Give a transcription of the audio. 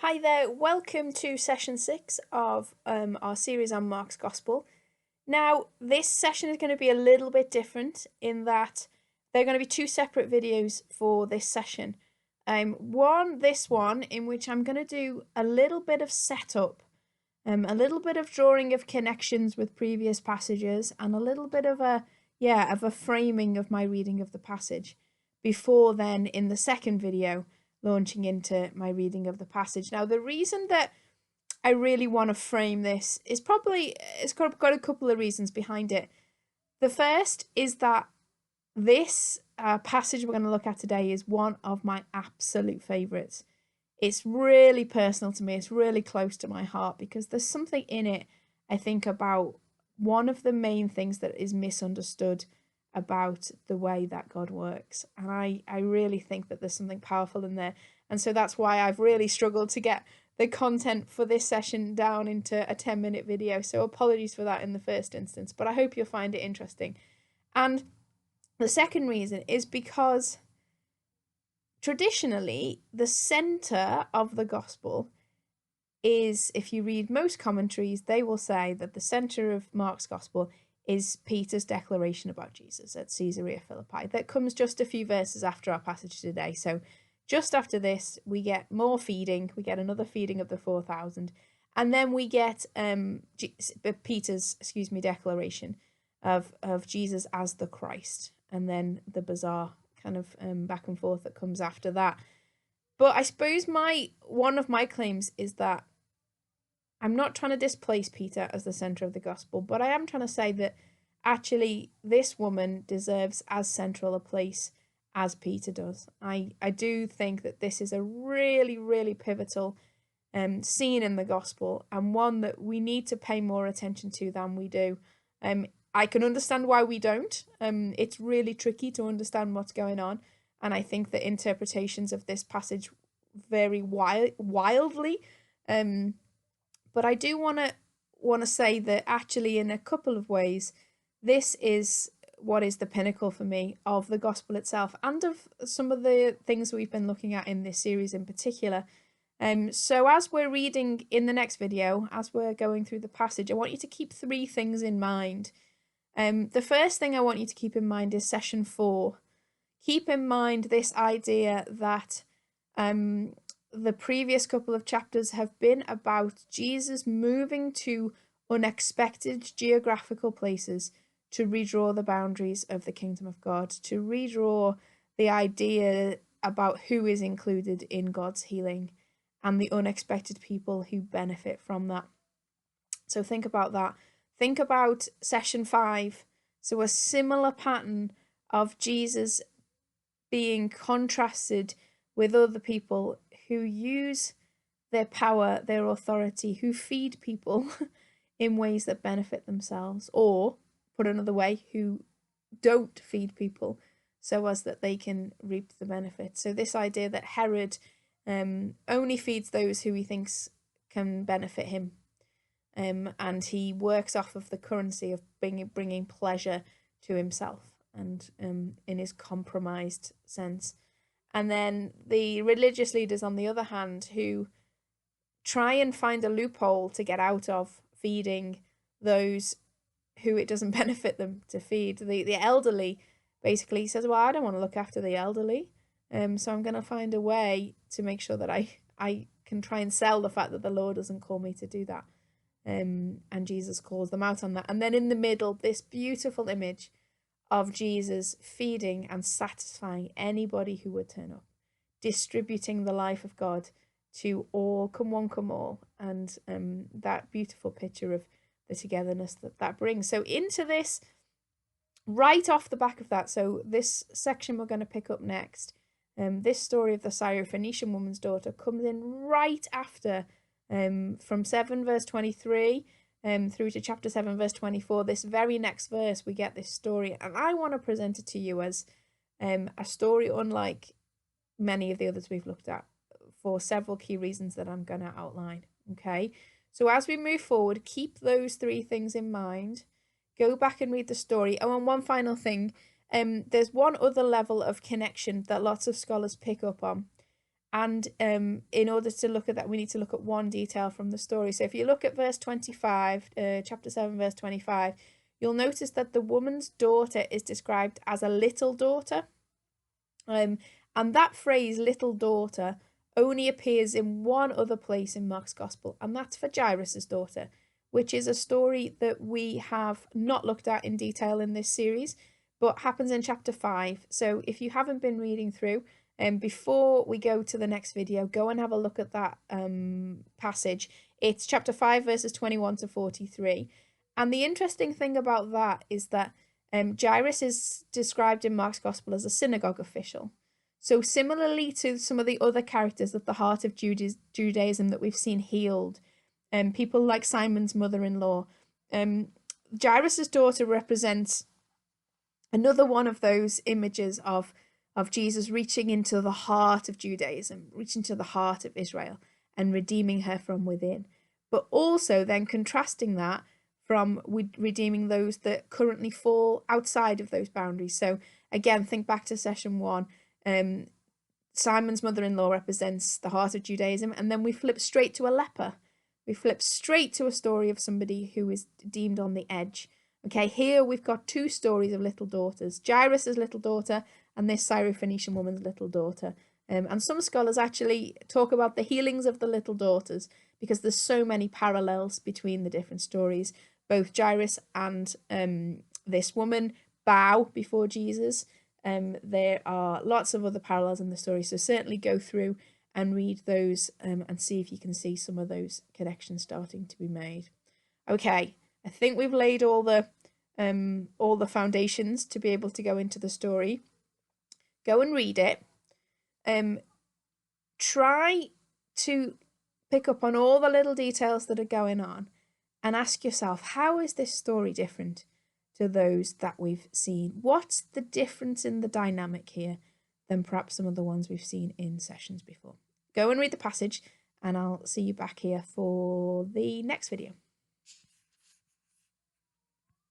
Hi there, welcome to session 6 of our series on Mark's Gospel. Now, this session is going to be a little bit different in that there are going to be two separate videos for this session. This one in which I'm going to do a little bit of setup, a little bit of drawing of connections with previous passages, and a little bit of a framing of my reading of the passage. Before then, in the second video, launching into my reading of the passage. Now, the reason that I really want to frame this is it's got a couple of reasons behind it. The first is that this passage we're going to look at today is one of my absolute favourites. It's really personal to me. It's really close to my heart because there's something in it, I think, about one of the main things that is misunderstood about the way that God works. And I really think that there's something powerful in there. And so that's why I've really struggled to get the content for this session down into a 10-minute video. So apologies for that in the first instance, but I hope you'll find it interesting. And the second reason is because traditionally, the center of the gospel is, if you read most commentaries, they will say that the center of Mark's gospel is Peter's declaration about Jesus at Caesarea Philippi. That comes just a few verses after our passage today. So just after this, we get more feeding. We get another feeding of the 4,000. And then we get Peter's, declaration of Jesus as the Christ. And then the bizarre kind of back and forth that comes after that. But I suppose one of my claims is that I'm not trying to displace Peter as the center of the gospel, but I am trying to say that actually this woman deserves as central a place as Peter does. I do think that this is a really, really pivotal scene in the gospel, and one that we need to pay more attention to than we do. I can understand why we don't. It's really tricky to understand what's going on, and I think that interpretations of this passage vary wildly. But I do want to say that actually, in a couple of ways, this is what is the pinnacle for me of the gospel itself and of some of the things we've been looking at in this series in particular. So as we're reading in the next video, as we're going through the passage, I want you to keep three things in mind. The first thing I want you to keep in mind is session 4. Keep in mind this idea that the previous couple of chapters have been about Jesus moving to unexpected geographical places to redraw the boundaries of the kingdom of God, to redraw the idea about who is included in God's healing and the unexpected people who benefit from that. So think about that. Think about session 5. So a similar pattern of Jesus being contrasted with other people who use their power, their authority, who feed people in ways that benefit themselves, or put another way, who don't feed people so as that they can reap the benefit. So this idea that Herod only feeds those who he thinks can benefit him, and he works off of the currency of bringing pleasure to himself and in his compromised sense. And then the religious leaders, on the other hand, who try and find a loophole to get out of feeding those who it doesn't benefit them to feed. The elderly basically says, well, I don't want to look after the elderly, so I'm going to find a way to make sure that I can try and sell the fact that the Lord doesn't call me to do that. And Jesus calls them out on that. And then in the middle, this beautiful image of Jesus feeding and satisfying anybody who would turn up, distributing the life of God to all, come one, come all, and that beautiful picture of the togetherness that brings. So into this, right off the back of that, so this section we're going to pick up next, this story of the Syrophoenician woman's daughter comes in right after, from 7 verse 23 through to chapter 7 verse 24. This very next verse we get this story, and I want to present it to you as a story unlike many of the others we've looked at, for several key reasons that I'm going to outline. Okay, so as we move forward, keep those three things in mind. Go back and read the story. Oh, and one final thing, there's one other level of connection that lots of scholars pick up on, And in order to look at that, we need to look at one detail from the story. So if you look at verse 25, chapter 7, verse 25, you'll notice that the woman's daughter is described as a little daughter. And that phrase, little daughter, only appears in one other place in Mark's Gospel, and that's for Jairus' daughter, which is a story that we have not looked at in detail in this series, but happens in chapter 5. So if you haven't been reading through, before we go to the next video, go and have a look at that passage. It's chapter 5, verses 21 to 43. And the interesting thing about that is that Jairus is described in Mark's Gospel as a synagogue official. So similarly to some of the other characters at the heart of Judaism that we've seen healed, people like Simon's mother-in-law, Jairus' daughter represents another one of those images of Jesus reaching into the heart of Judaism, reaching to the heart of Israel and redeeming her from within. But also then contrasting that from redeeming those that currently fall outside of those boundaries. So again, think back to session 1. Simon's mother-in-law represents the heart of Judaism, and then we flip straight to a leper. We flip straight to a story of somebody who is deemed on the edge. Okay, here we've got two stories of little daughters, Jairus' little daughter and this Syrophoenician woman's little daughter. And some scholars actually talk about the healings of the little daughters because there's so many parallels between the different stories. Both Jairus and this woman bow before Jesus. There are lots of other parallels in the story, so certainly go through and read those and see if you can see some of those connections starting to be made. Okay, I think we've laid all the foundations to be able to go into the story. Go and read it. Try to pick up on all the little details that are going on and ask yourself, how is this story different to those that we've seen? What's the difference in the dynamic here than perhaps some of the ones we've seen in sessions before? Go and read the passage, and I'll see you back here for the next video.